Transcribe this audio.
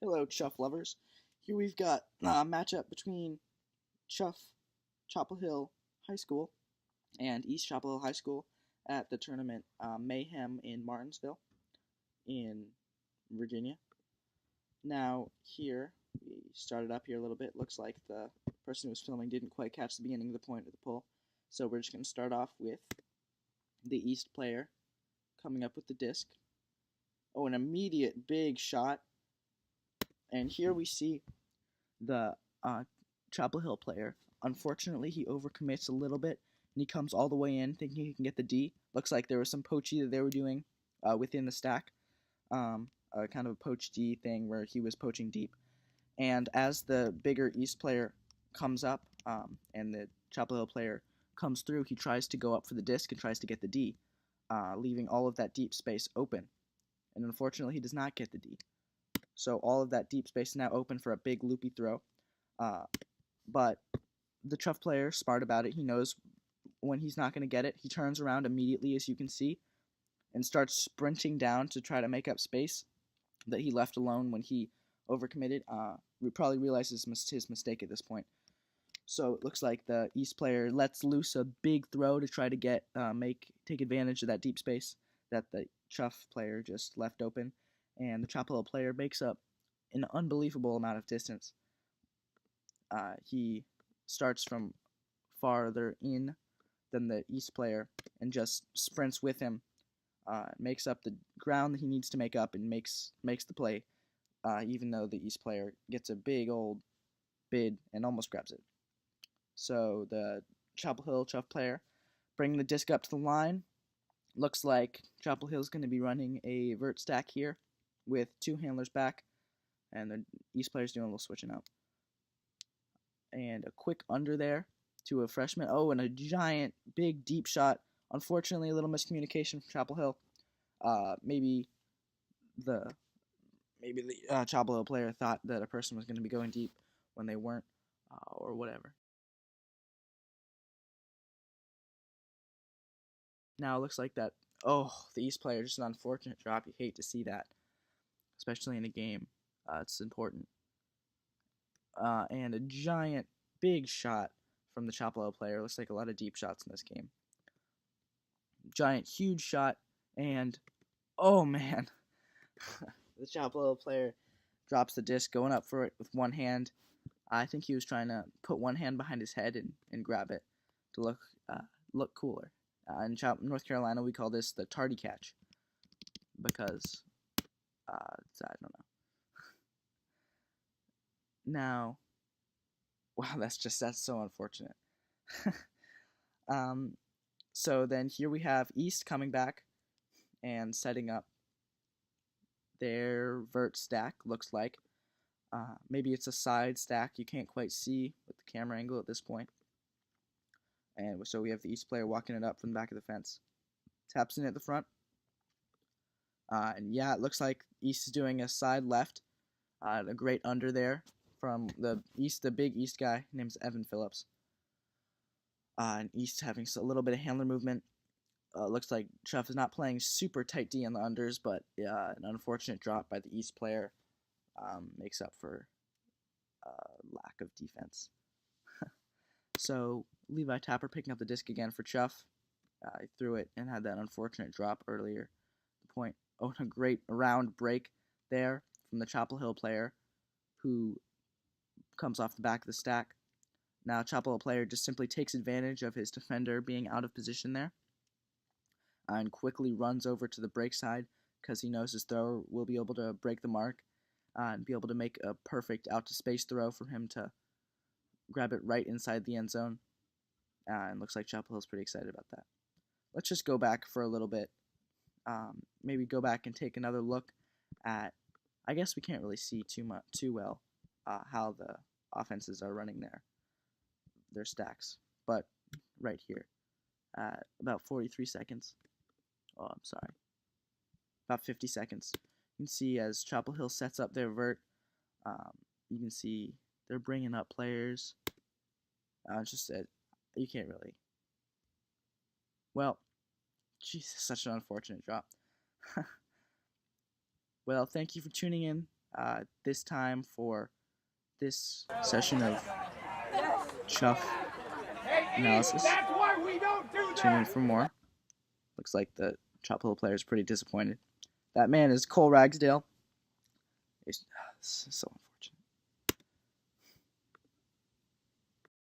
Hello, CHUF lovers. Here we've got a matchup between CHUF Chapel Hill High School and East Chapel Hill High School at the tournament Mayhem in Martinsville in Virginia. Now, here, we started up here a little bit. Looks like the person who was filming didn't quite catch the beginning of the point of the pull. So we're just going to start off with the East player coming up with the disc. Oh, an immediate big shot. And here we see the Chapel Hill player. Unfortunately, he overcommits a little bit, and he comes all the way in thinking he can get the D. Looks like there was some poachy that they were doing within the stack, kind of a poach D thing where he was poaching deep. And as the bigger East player comes up and the Chapel Hill player comes through, he tries to go up for the disc and tries to get the D, leaving all of that deep space open. And unfortunately, he does not get the D. So all of that deep space is now open for a big loopy throw. But the CHUF player, smart about it, he knows when he's not going to get it. He turns around immediately, as you can see, and starts sprinting down to try to make up space that he left alone when he overcommitted. We probably realizes his mistake at this point. So it looks like the East player lets loose a big throw to try to get take advantage of that deep space that the CHUF player just left open. And the Chapel Hill player makes up an unbelievable amount of distance. He starts from farther in than the East player and just sprints with him, makes up the ground that he needs to make up, and makes the play, even though the East player gets a big old bid and almost grabs it. So the Chapel Hill CHUF player bringing the disc up to the line. Looks like Chapel Hill is going to be running a vert stack here with two handlers back, and the East player's doing a little switching up. And a quick under there to a freshman. Oh, and a giant, big, deep shot. Unfortunately, a little miscommunication from Chapel Hill. Maybe the Chapel Hill player thought that a person was going to be going deep when they weren't, or whatever. Now it looks like that. Oh, the East player, just an unfortunate drop. You hate to see that, especially in a game. It's important. And a giant, big shot from the Chapel Hill player. Looks like a lot of deep shots in this game. Giant, huge shot, and oh man, the Chapel Hill player drops the disc, going up for it with one hand. I think he was trying to put one hand behind his head and grab it to look cooler. In North Carolina, we call this the tardy catch because I don't know. Now, wow, that's so unfortunate. So then here we have East coming back and setting up their vert stack, looks like. Maybe it's a side stack, you can't quite see with the camera angle at this point. And so we have the East player walking it up from the back of the fence. Taps in at the front. And yeah, it looks like East is doing a side left. A great under there from the big East guy, named Evan Phillips. And East having a little bit of handler movement. Looks like CHUF is not playing super tight D on the unders, but an unfortunate drop by the East player makes up for lack of defense. So Levi Tapper picking up the disc again for CHUF. He threw it and had that unfortunate drop earlier. The point. Oh, and a great round break there from the Chapel Hill player, who comes off the back of the stack. Now Chapel Hill player just simply takes advantage of his defender being out of position there, and quickly runs over to the break side because he knows his thrower will be able to break the mark and be able to make a perfect out to space throw for him to grab it right inside the end zone. And looks like Chapel Hill's pretty excited about that. Let's just go back for a little bit. Maybe go back and take another look at. I guess we can't really see too well how the offenses are running their stacks, but right here at about 43 seconds. Oh, I'm sorry. About 50 seconds. You can see as Chapel Hill sets up their vert, you can see they're bringing up players. You can't really. Well, Jesus, such an unfortunate drop. Well, thank you for tuning in. this time for this session of CHUF Analysis. Tune in for more. Looks like the Chapel Hill player is pretty disappointed. That man is Cole Ragsdale. It's so unfortunate.